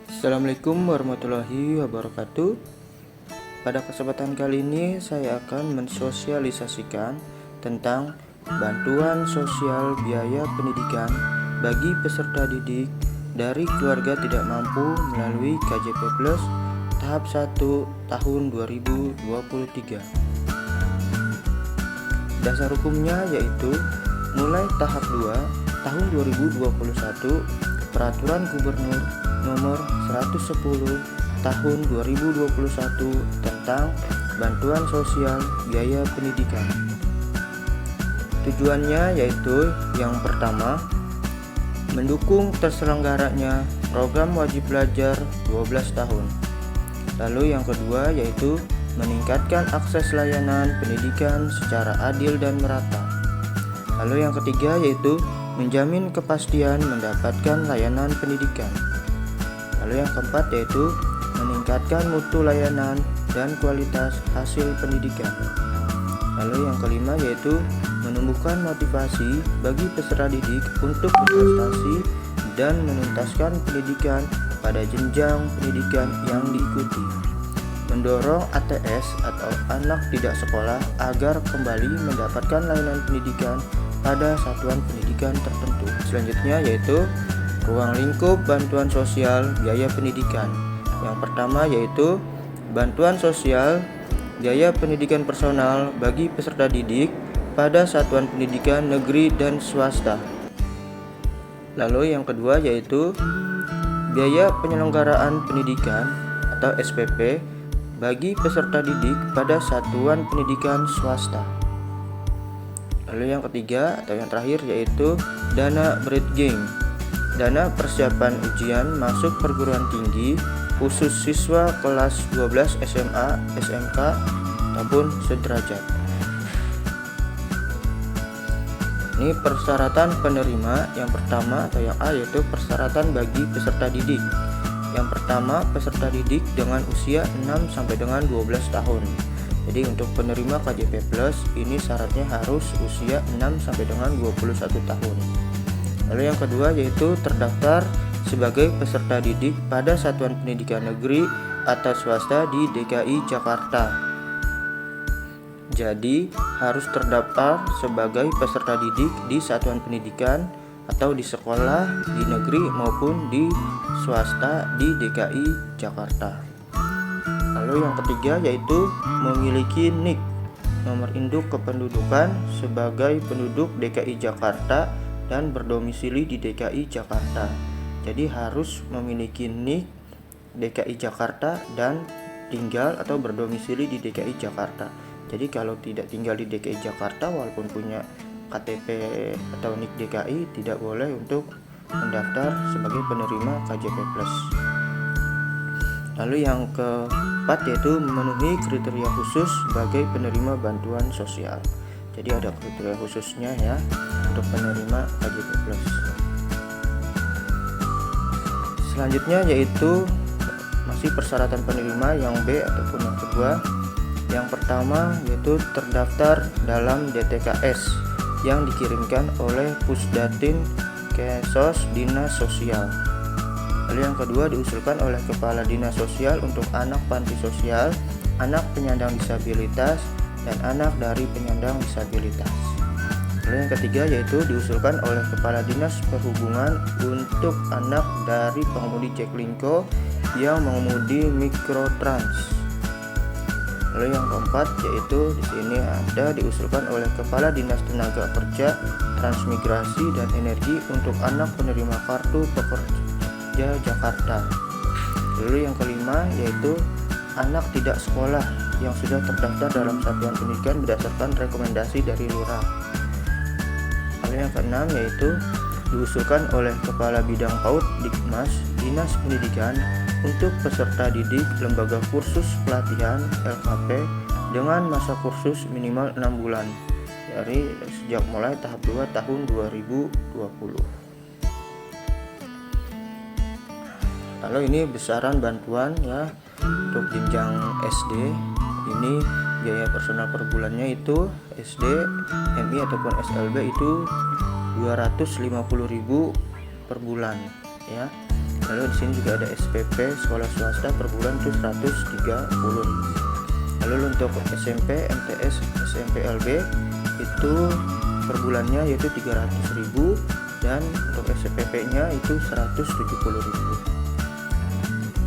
Assalamualaikum warahmatullahi wabarakatuh. Pada kesempatan kali ini saya akan mensosialisasikan tentang bantuan sosial biaya pendidikan bagi peserta didik dari keluarga tidak mampu melalui KJP Plus tahap 1 tahun 2023. Dasar hukumnya yaitu mulai tahap 2 tahun 2021 Peraturan Gubernur Nomor 110 Tahun 2021 tentang bantuan sosial biaya pendidikan. Tujuannya yaitu yang pertama, mendukung terselenggaranya program wajib belajar 12 tahun. Lalu yang kedua yaitu meningkatkan akses layanan pendidikan secara adil dan merata. Lalu yang ketiga yaitu menjamin kepastian mendapatkan layanan pendidikan. Lalu yang keempat yaitu meningkatkan mutu layanan dan kualitas hasil pendidikan. Lalu yang kelima yaitu menumbuhkan motivasi bagi peserta didik untuk berprestasi dan menuntaskan pendidikan pada jenjang pendidikan yang diikuti. Mendorong ATS atau anak tidak sekolah agar kembali mendapatkan layanan pendidikan pada satuan pendidikan tertentu. Selanjutnya yaitu ruang lingkup bantuan sosial biaya pendidikan. Yang pertama yaitu bantuan sosial biaya pendidikan personal bagi peserta didik pada satuan pendidikan negeri dan swasta. Lalu yang kedua yaitu biaya penyelenggaraan pendidikan atau SPP bagi peserta didik pada satuan pendidikan swasta. Lalu yang ketiga atau yang terakhir yaitu dana breedging, dana persiapan ujian masuk perguruan tinggi khusus siswa kelas 12 SMA, SMK ataupun sederajat. Ini persyaratan penerima. Yang pertama atau yang A yaitu persyaratan bagi peserta didik. Yang pertama, peserta didik dengan usia 6 sampai dengan 12 tahun. Jadi untuk penerima KJP Plus ini syaratnya harus usia 6 sampai dengan 21 tahun. Lalu yang kedua yaitu terdaftar sebagai peserta didik pada satuan pendidikan negeri atau swasta di DKI Jakarta. Jadi harus terdaftar sebagai peserta didik di satuan pendidikan atau di sekolah di negeri maupun di swasta di DKI Jakarta. Lalu yang ketiga yaitu memiliki NIK, nomor induk kependudukan sebagai penduduk DKI Jakarta dan berdomisili di DKI Jakarta. Jadi harus memiliki NIK DKI Jakarta dan tinggal atau berdomisili di DKI Jakarta. Jadi kalau tidak tinggal di DKI Jakarta walaupun punya KTP atau NIK DKI tidak boleh untuk mendaftar sebagai penerima KJP Plus. Lalu yang keempat yaitu memenuhi kriteria khusus sebagai penerima bantuan sosial. Jadi ada kriteria khususnya ya untuk penerima KJP Plus. Selanjutnya yaitu masih persyaratan penerima yang B ataupun yang kedua. Yang pertama yaitu terdaftar dalam DTKS yang dikirimkan oleh Pusdatin Kesos Dinas Sosial. Lalu yang kedua diusulkan oleh Kepala Dinas Sosial untuk anak panti sosial, anak penyandang disabilitas, dan anak dari penyandang disabilitas. Lalu yang ketiga yaitu diusulkan oleh Kepala Dinas Perhubungan untuk anak dari pengemudi Jaklingko yang mengemudi Mikrotrans. Lalu yang keempat yaitu di sini ada diusulkan oleh Kepala Dinas Tenaga Kerja, Transmigrasi dan Energi untuk anak penerima Kartu Pekerja Jakarta. Lalu yang kelima yaitu anak tidak sekolah yang sudah terdaftar dalam satuan pendidikan berdasarkan rekomendasi dari lurah. Lalu yang keenam yaitu diusulkan oleh Kepala Bidang PAUD Dikmas Dinas Pendidikan untuk peserta didik lembaga kursus pelatihan LKP dengan masa kursus minimal 6 bulan dari sejak mulai tahap 2 tahun 2020. Lalu ini besaran bantuan ya untuk jenjang SD ini biaya personal per bulannya itu SD, MI ataupun SLB itu 250.000 per bulan ya. Lalu di sini juga ada SPP sekolah swasta per bulan itu 130.000. Lalu untuk SMP, MTS, SMP LB itu per bulannya yaitu 300.000 dan untuk SPP-nya itu 170.000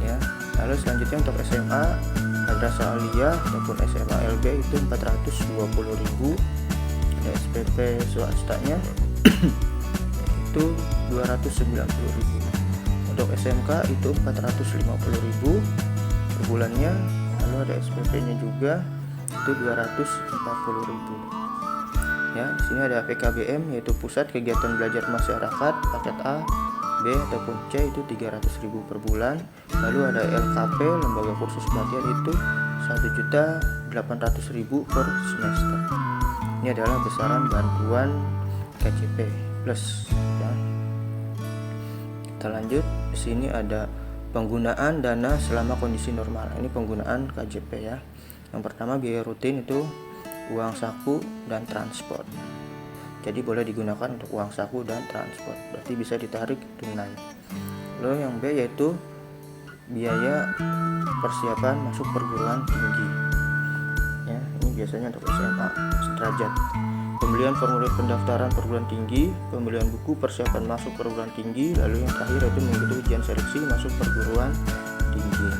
ya. Lalu selanjutnya untuk SMA Madrasah Aliyah ataupun SMA LB itu 420.000. SPP swastanya itu 290.000. Untuk SMK itu 450.000 per bulannya. Lalu ada SPP-nya juga itu 240.000. Ya, di sini ada PKBM yaitu Pusat Kegiatan Belajar Masyarakat paket A, B ataupun C itu 300.000 per bulan. Lalu ada LKP Lembaga Kursus Pelatihan itu 1.800.000 per semester. Ini adalah besaran bantuan KJP plus ya. Kita lanjut, di sini ada penggunaan dana selama kondisi normal. Ini penggunaan KJP ya. Yang pertama biaya rutin itu uang saku dan transport. Jadi boleh digunakan untuk uang saku dan transport. Berarti bisa ditarik tunai. Lalu yang B yaitu biaya persiapan masuk perguruan tinggi. Ya, ini biasanya untuk SMA sederajat. Pembelian formulir pendaftaran perguruan tinggi, pembelian buku persiapan masuk perguruan tinggi, lalu yang terakhir itu mengikuti ujian seleksi masuk perguruan tinggi.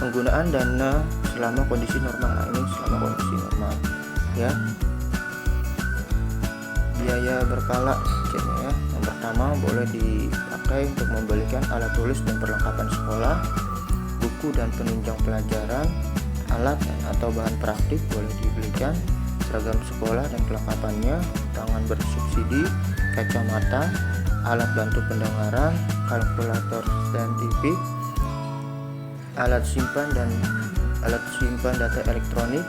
Penggunaan dana selama kondisi normal. Nah, ini selama kondisi normal ya. Biaya berkala ya. Yang pertama boleh dipakai untuk membelikan alat tulis dan perlengkapan sekolah, buku dan penunjang pelajaran, alat atau bahan praktik boleh dibelikan, seragam sekolah dan kelengkapannya, tangan bersubsidi, kacamata, alat bantu pendengaran, kalkulator saintifik, alat simpan data elektronik,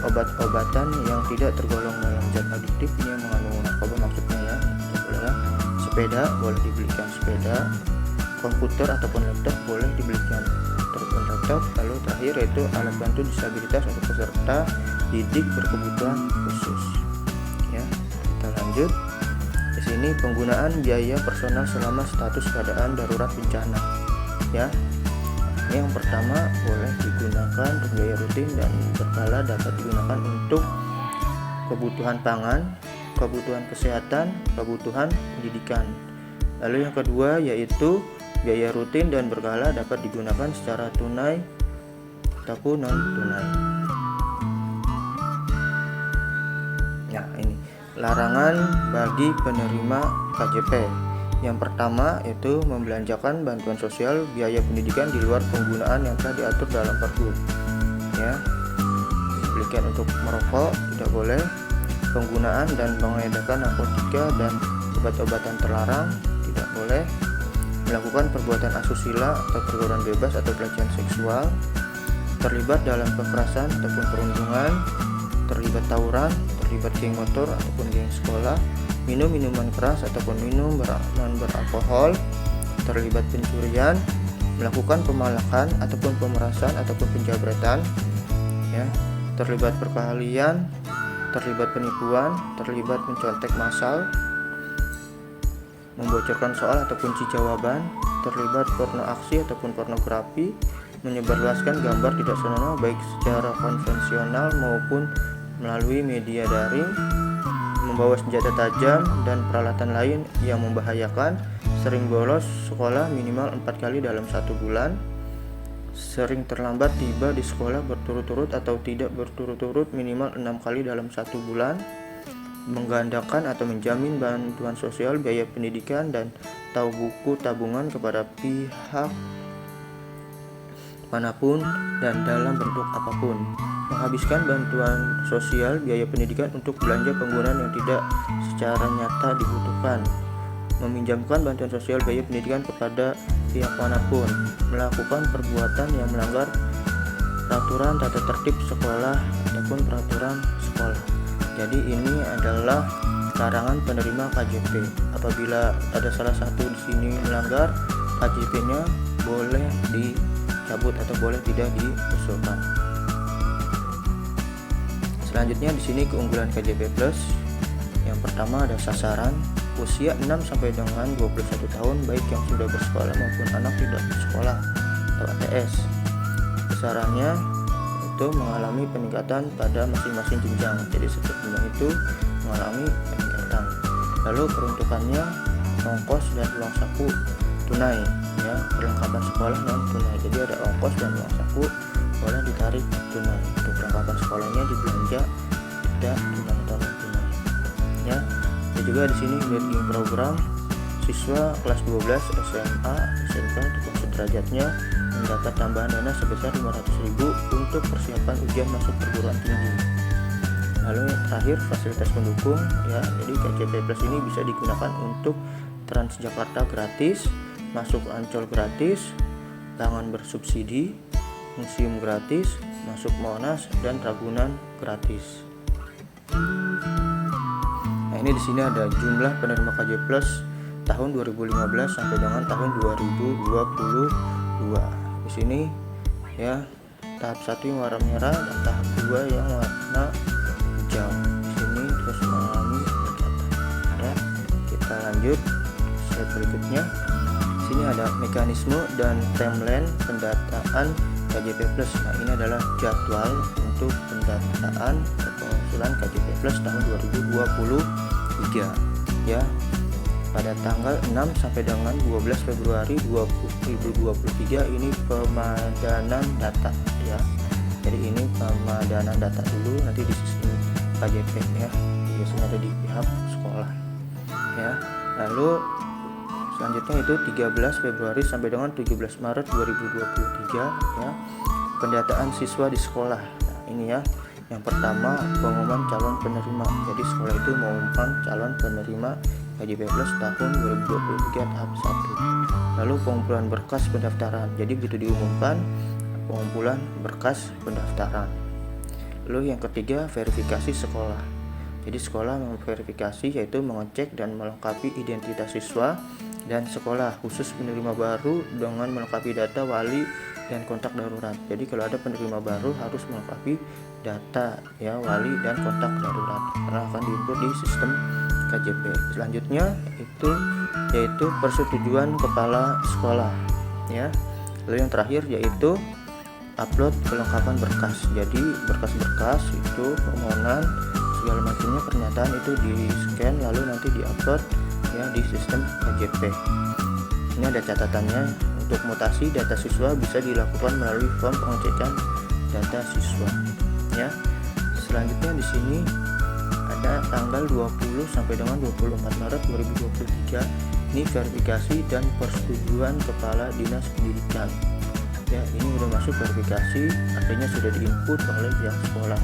obat-obatan yang tidak tergolong dalam zat adiktif, ini yang mengandung narkoba maksudnya ya. Sepeda boleh dibelikan sepeda, komputer ataupun laptop boleh dibelikan ataupun laptop. Lalu terakhir yaitu alat bantu disabilitas untuk peserta didik berkebutuhan khusus ya. Kita lanjut. Di sini penggunaan biaya personal selama status keadaan darurat bencana ya. Yang pertama boleh digunakan untuk biaya rutin dan berkala dapat digunakan untuk kebutuhan pangan, kebutuhan kesehatan, kebutuhan pendidikan. Lalu yang kedua yaitu biaya rutin dan berkala dapat digunakan secara tunai ataupun non tunai. Nah, ini larangan bagi penerima KJP. Yang pertama yaitu membelanjakan bantuan sosial biaya pendidikan di luar penggunaan yang telah diatur dalam Pergub ya. Dibelikan untuk merokok tidak boleh, penggunaan dan pengedaran narkotika dan obat-obatan terlarang tidak boleh, melakukan perbuatan asusila atau pergaulan bebas atau pelecehan seksual, terlibat dalam kekerasan ataupun perundungan, terlibat tawuran, terlibat geng motor ataupun geng sekolah, minum minuman keras ataupun minum beralkohol, terlibat pencurian, melakukan pemalakan ataupun pemerasan ataupun penjabretan ya, terlibat perkelahian, terlibat penipuan, terlibat mencontek massal, membocorkan soal atau kunci jawaban, terlibat porno aksi ataupun pornografi, menyebarluaskan gambar tidak senonoh baik secara konvensional maupun melalui media daring, membawa senjata tajam dan peralatan lain yang membahayakan, sering bolos sekolah minimal 4 kali dalam 1 bulan, sering terlambat tiba di sekolah berturut-turut atau tidak berturut-turut minimal 6 kali dalam 1 bulan, menggandakan atau menjamin bantuan sosial biaya pendidikan dan atau buku tabungan kepada pihak manapun dan dalam bentuk apapun, menghabiskan bantuan sosial biaya pendidikan untuk belanja penggunaan yang tidak secara nyata dibutuhkan, meminjamkan bantuan sosial biaya pendidikan kepada pihak manapun, melakukan perbuatan yang melanggar peraturan tata tertib sekolah ataupun peraturan sekolah. Jadi ini adalah larangan penerima KJP. Apabila ada salah satu di sini melanggar, KJP-nya boleh cabut atau boleh tidak diusulkan. Selanjutnya di sini keunggulan KJP Plus. Yang pertama ada sasaran usia 6 sampai dengan 21 tahun baik yang sudah bersekolah maupun anak tidak bersekolah atau ATS. Besarannya itu mengalami peningkatan pada masing-masing jenjang. Jadi setiap jenjang itu mengalami peningkatan. Lalu peruntukannya ongkos dan uang saku tunai, ya, perlengkapan sekolah non tunai. Jadi ada ongkos dan uang saku boleh ditarik tunai. Untuk perlengkapan sekolahnya dibelanja tidak tunai atau non tunai. Ya, dan juga di sini grading program siswa kelas 12 SMA SMK untuk sederajatnya mendapat tambahan dana sebesar 500.000 untuk persiapan ujian masuk perguruan tinggi. Lalu yang terakhir fasilitas pendukung, ya, jadi KJP Plus ini bisa digunakan untuk Transjakarta gratis, masuk Ancol gratis, Langan bersubsidi, museum gratis, masuk Monas dan Ragunan gratis. Nah, ini di sini ada jumlah penerima KJP Plus tahun 2015 sampai dengan tahun 2022. Di sini ya tahap 1 yang warna merah dan tahap 2 yang warna hijau. Di sini terus mengalami peningkatan. Ya, kita lanjut slide berikutnya. Di sini ada mekanisme dan timeline pendataan KJP Plus. Nah, ini adalah jadwal untuk pendataan pengusulan KJP Plus tahun 2023. Ya, pada tanggal 6 sampai dengan 12 Februari 2023 ini pemadanan data, ya. Jadi ini pemadanan data dulu, nanti di sistem KJP, ya, biasanya ada di pihak sekolah, ya. Lalu selanjutnya itu 13 Februari sampai dengan 17 Maret 2023, ya, pendataan siswa di sekolah. Nah, ini ya, yang pertama pengumuman calon penerima. Jadi sekolah itu mengumumkan calon penerima KJP Plus tahun 2023 tahap 1. Lalu pengumpulan berkas pendaftaran. Jadi begitu diumumkan pengumpulan berkas pendaftaran. Lalu yang ketiga verifikasi sekolah. Jadi sekolah memverifikasi yaitu mengecek dan melengkapi identitas siswa dan sekolah khusus penerima baru dengan melengkapi data wali dan kontak darurat. Jadi kalau ada penerima baru harus melengkapi data, ya, wali dan kontak darurat karena akan diinput di sistem KJP. Selanjutnya itu yaitu persetujuan kepala sekolah, ya. Lalu yang terakhir yaitu upload kelengkapan berkas. Jadi berkas-berkas itu permohonan segala macamnya, pernyataan itu di-scan lalu nanti di-upload, ya, di sistem KJP. Ini ada catatannya. Untuk mutasi data siswa bisa dilakukan melalui form pengecekan data siswa, ya. Selanjutnya di sini ada tanggal 20 sampai dengan 24 Maret 2023. Ini verifikasi dan persetujuan kepala dinas pendidikan. Ya, ini sudah masuk verifikasi, artinya sudah diinput oleh pihak sekolah.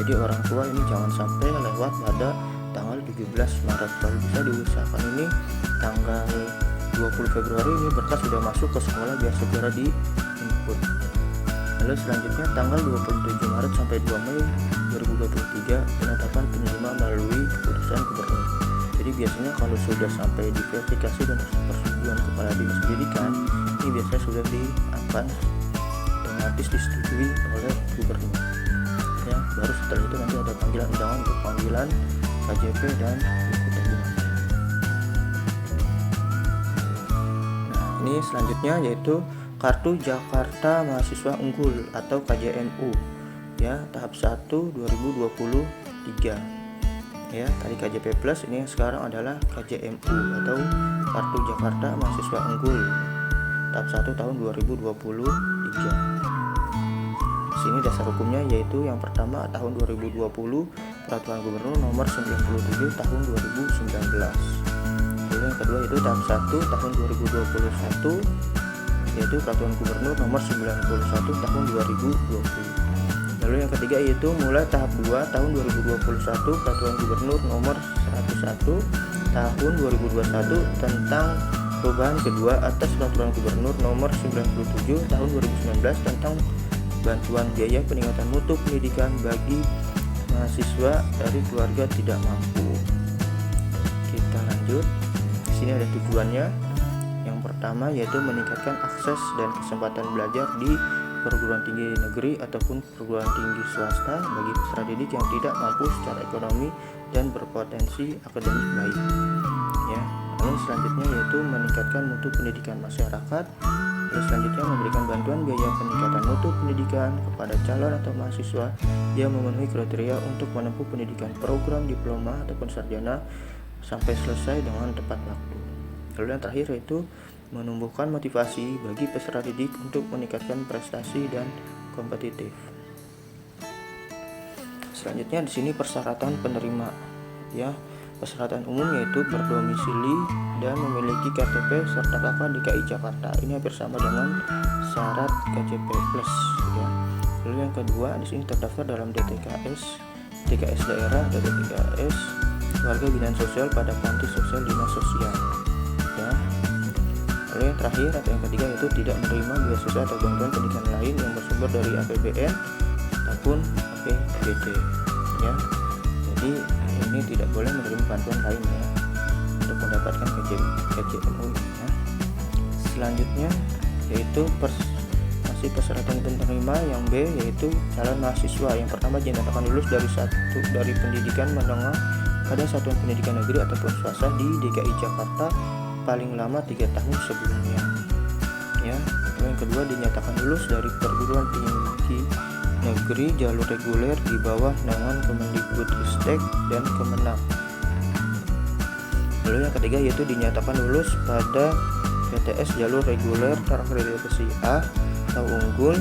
Jadi orang tua ini jangan sampai lewat pada tanggal 17 Maret. Kalau bisa diusahakan ini tanggal 20 Februari ini berkas sudah masuk ke sekolah biar segera di input. Lalu selanjutnya tanggal 27 Maret sampai 2 Mei 2023 penetapan penerima melalui keputusan gubernur. Jadi biasanya kalau sudah sampai di verifikasi dan persetujuan kepala dinas pendidikan, ini biasanya sudah otomatis disetujui oleh gubernur. Ya, baru setelah itu nanti ada panggilan undangan untuk panggilan KJP dan buku tabungan. Ini selanjutnya yaitu Kartu Jakarta Mahasiswa Unggul atau KJMU, ya, tahap 1 2023. Ya, tadi KJP Plus, ini sekarang adalah KJMU atau Kartu Jakarta Mahasiswa Unggul tahap 1 tahun 2023. Sini dasar hukumnya yaitu yang pertama tahun 2020 Peraturan Gubernur nomor 97 tahun 2019. Lalu yang kedua itu tahap 1 tahun 2021 yaitu Peraturan Gubernur nomor 91 tahun 2020. Lalu yang ketiga yaitu mulai tahap 2 tahun 2021 Peraturan Gubernur nomor 101 tahun 2021 tentang perubahan kedua atas Peraturan Gubernur nomor 97 tahun 2019 tentang bantuan biaya peningkatan mutu pendidikan bagi mahasiswa dari keluarga tidak mampu. Kita lanjut. Di sini ada tujuannya, Yang pertama yaitu meningkatkan akses dan kesempatan belajar di perguruan tinggi negeri ataupun perguruan tinggi swasta bagi peserta didik yang tidak mampu secara ekonomi dan berpotensi akademik baik. Ya. Lalu selanjutnya yaitu meningkatkan mutu pendidikan masyarakat. Lalu selanjutnya memberikan bantuan biaya peningkatan mutu pendidikan kepada calon atau mahasiswa yang memenuhi kriteria untuk menempuh pendidikan program diploma ataupun sarjana sampai selesai dengan tepat waktu. Lalu yang terakhir yaitu menumbuhkan motivasi bagi peserta didik untuk meningkatkan prestasi dan kompetitif. Selanjutnya di sini persyaratan penerima, ya. Persyaratan umum yaitu berdomisili dan memiliki KTP serta KK DKI Jakarta. Ini hampir sama dengan syarat KJP Plus, ya. Lalu yang kedua di sini terdaftar dalam DTKS daerah dan DTKS warga binaan sosial pada panti sosial dinas sosial, ya. Lalu yang terakhir atau yang ketiga yaitu tidak menerima beasiswa atau bantuan pendidikan lain yang bersumber dari APBN ataupun APBD, ya. Jadi ini tidak boleh menerima bantuan lain, ya, untuk mendapatkan KJMU, ya. Selanjutnya yaitu masih persyaratan penerima yang B yaitu calon mahasiswa. Yang pertama dinyatakan lulus dari pendidikan menengah pada satuan pendidikan negeri ataupun swasta di DKI Jakarta paling lama 3 tahun sebelumnya, ya. Yang kedua dinyatakan lulus dari perguruan tinggi negeri jalur reguler di bawah naungan Kemendikbudristek dan Kemenang. Lalu yang ketiga yaitu dinyatakan lulus pada PTS jalur reguler terakreditasi A atau unggul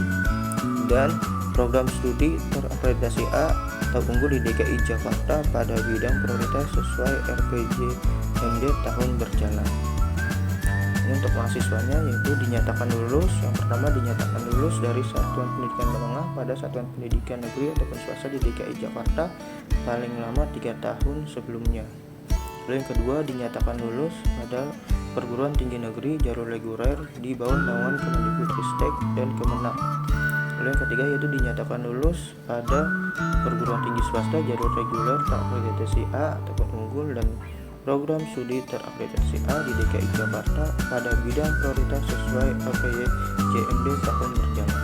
dan program studi terakreditasi A atau unggul di DKI Jakarta pada bidang prioritas sesuai RPJMD tahun berjalan. Ini untuk mahasiswanya yaitu dinyatakan lulus. Yang pertama dinyatakan lulus dari satuan pendidikan menengah pada satuan pendidikan negeri ataupun swasta di DKI Jakarta paling lama 3 tahun sebelumnya. Lalu yang kedua dinyatakan lulus pada perguruan tinggi negeri jalur reguler di bawah naungan Kemendikbudristek dan Kemenang. Lalu yang ketiga yaitu dinyatakan lulus pada perguruan tinggi swasta jalur reguler terakreditasi A ataupun unggul dan program studi terakreditasi A di DKI Jakarta pada bidang prioritas sesuai RPJMD tahun berjalan.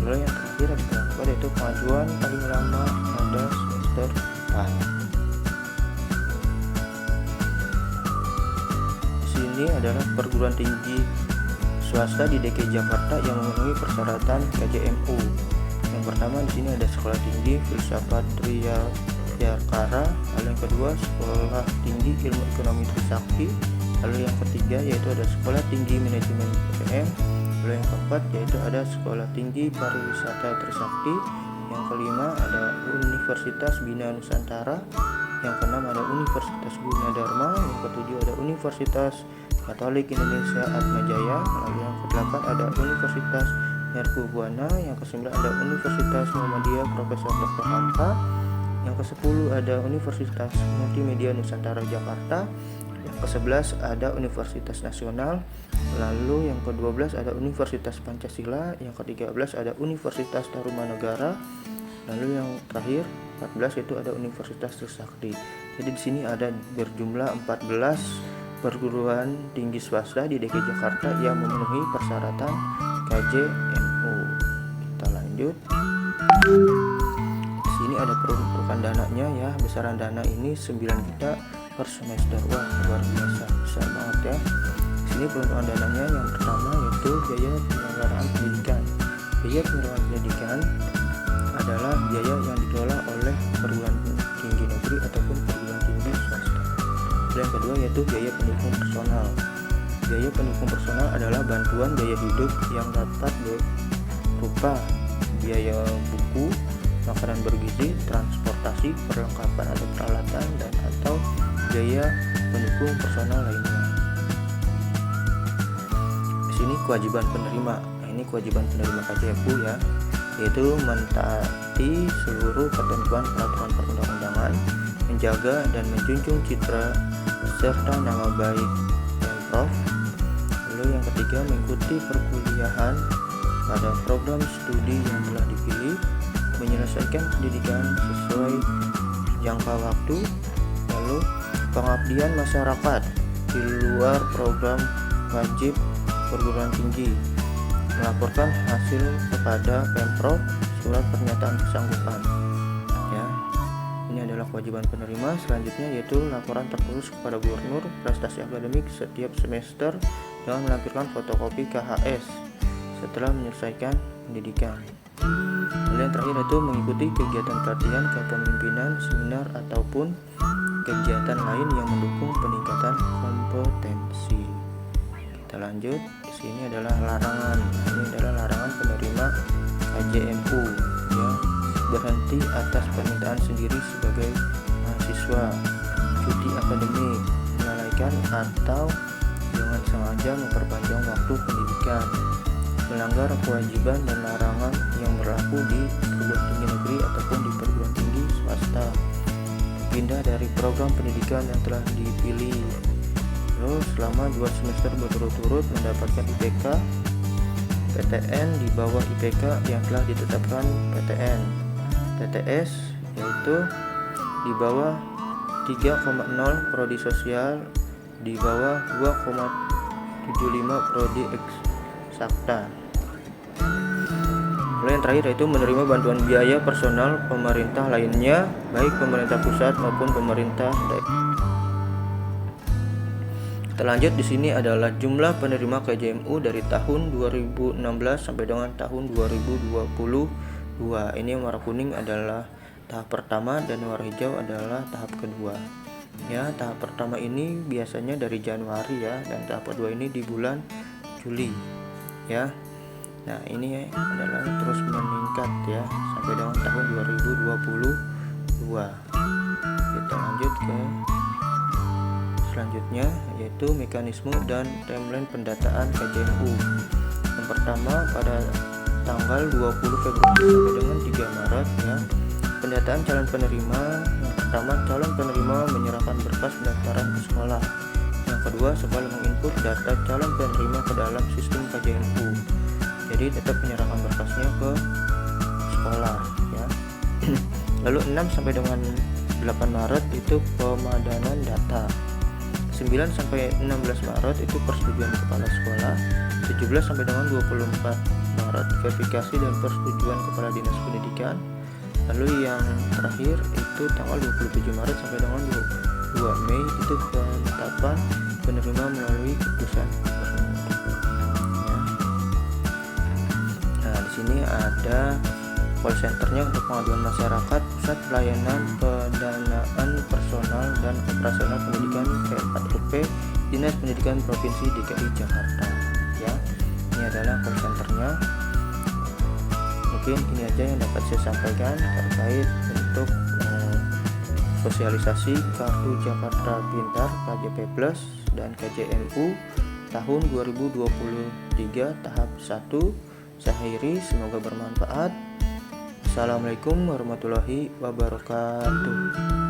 Lalu yang terakhir adalah yaitu pengajuan paling lama pada semester 4. Ini adalah perguruan tinggi swasta di DKI Jakarta yang memenuhi persyaratan KJMU. Yang pertama di sini ada Sekolah Tinggi Filsafat Triyakara, lalu yang kedua Sekolah Tinggi Ilmu Ekonomi Trisakti, lalu yang ketiga yaitu ada Sekolah Tinggi Manajemen PPM, lalu yang keempat yaitu ada Sekolah Tinggi Pariwisata Trisakti, yang kelima ada Universitas Bina Nusantara, yang keenam ada Universitas Gunadarma, yang ketujuh ada Universitas Katolik Indonesia Atmajaya, lalu yang kedelapan ada Universitas Mercubuana, yang kesembilan ada Universitas Muhammadiyah Profesor Dr. Hamka, yang ke-10 ada Universitas Multimedia Nusantara Jakarta, yang ke-11 ada Universitas Nasional, lalu yang ke-12 ada Universitas Pancasila, yang ke-13 ada Universitas Tarumanegara, lalu yang terakhir 14 itu ada Universitas Trisakti. Jadi di sini ada berjumlah 14 perguruan tinggi swasta di DKI Jakarta yang memenuhi persyaratan KJMU. Kita lanjut. Di sini ada peruntukan dananya, ya. Besaran dana ini 9 juta per semester. Wah, luar biasa, besar banget, ya. Di sini peruntukan dananya yang pertama yaitu biaya penyelenggaraan pendidikan. Biaya penyelenggaraan pendidikan adalah biaya yang dikelola oleh perguruan tinggi negeri ataupun perguruan tinggi swasta. Yang kedua yaitu biaya pendukung personal. Biaya pendukung personal adalah bantuan biaya hidup yang dapat berupa biaya buku, makanan bergizi, transportasi, perlengkapan atau peralatan, dan atau biaya pendukung personal lainnya. Di sini kewajiban penerima. Nah, ini kewajiban penerima KJMU, ya, yaitu mentaati seluruh ketentuan peraturan perundang-undangan, menjaga dan menjunjung citra serta nama baik Pemprov. Lalu yang ketiga mengikuti perkuliahan pada program studi yang telah dipilih, menyelesaikan pendidikan sesuai jangka waktu. Lalu pengabdian masyarakat di luar program wajib perguruan tinggi melaporkan hasil kepada Pemprov surat pernyataan kesanggupan. Ya, ini adalah kewajiban penerima. Selanjutnya yaitu laporan tertulis kepada gubernur prestasi akademik setiap semester dengan melampirkan fotokopi KHS setelah menyelesaikan pendidikan. Lalu yang terakhir yaitu mengikuti kegiatan pelatihan kepemimpinan, seminar ataupun kegiatan lain yang mendukung peningkatan kompetensi. Kita lanjut. Di sini adalah larangan. Ini adalah larangan penerima KJMU, ya, berhenti atas permintaan sendiri sebagai mahasiswa, cuti akademik, melalaikan atau dengan sengaja memperpanjang waktu pendidikan, melanggar kewajiban dan larangan yang berlaku di perguruan tinggi negeri ataupun di perguruan tinggi swasta, pindah dari program pendidikan yang telah dipilih, terus selama 2 semester berturut-turut mendapatkan IPK PTN di bawah IPK yang telah ditetapkan PTN, TTS yaitu di bawah 3,0 prodi sosial, di bawah 2,75 prodi eksakta. Lalu yang terakhir yaitu menerima bantuan biaya personal pemerintah lainnya, baik pemerintah pusat maupun pemerintah daerah. Terlanjut di sini adalah jumlah penerima KJMU dari tahun 2016 sampai dengan tahun 2022. Ini yang warna kuning adalah tahap pertama dan warna hijau adalah tahap kedua. Ya, tahap pertama ini biasanya dari Januari ya, dan tahap kedua ini di bulan Juli. Ya. Nah, ini adalah terus meningkat ya sampai dengan tahun 2022. Kita lanjut ke selanjutnya yaitu mekanisme dan timeline pendataan KJMU. Yang pertama pada tanggal 20 Februari sampai dengan 3 Maret ya. Pendataan calon penerima. Yang pertama, calon penerima menyerahkan berkas pendaftaran ke sekolah. Yang kedua, sekolah menginput data calon penerima ke dalam sistem KJMU. Jadi tetap menyerahkan berkasnya ke sekolah ya. Lalu 6 sampai dengan 8 Maret itu pemadanan data. 9 sampai 16 Maret itu persetujuan kepala sekolah. 17 sampai dengan 24 Maret verifikasi dan persetujuan kepala dinas pendidikan. Lalu yang terakhir itu tanggal 27 Maret sampai dengan 22 Mei itu penetapan penerima melalui keputusan ya. Nah, di sini ada call centernya untuk pengaduan masyarakat, pusat pelayanan pendanaan personal dan operasional pendidikan P4RP Dinas Pendidikan Provinsi DKI Jakarta ya. Ini adalah call centernya. Mungkin ini aja yang dapat saya sampaikan terkait untuk sosialisasi Kartu Jakarta Pintar KJP Plus dan KJMU tahun 2023 tahap 1. Saya akhiri, semoga bermanfaat. Assalamualaikum warahmatullahi wabarakatuh.